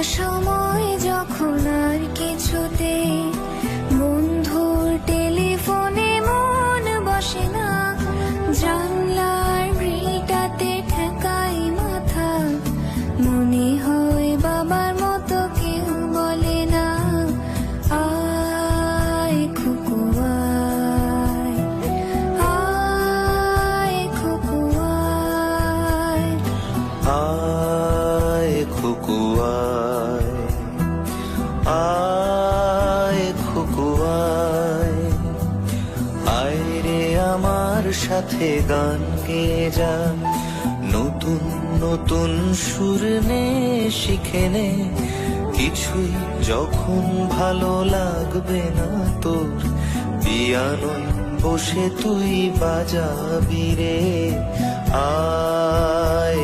সময় যখন আর কিছুতে বন্ধুর টেলিফোনে মন বসে না, জানলার গ্রিলটাতে ঠেকাই মাথা, মনে হয় বাবার মতো কেউ বলে না, আয় খুকু আয়, আয় খুকু আয়, আয় খুকু আয়, আয় খুকু আয়, আয় রে আমার সাথে গান গেয়ে যা, নতুন নতুন সুর নে শিখে নে, কিছুই যখন ভালো লাগবে না তোর, পিয়ানোয় বসে তুই বাজাবি রে, আয়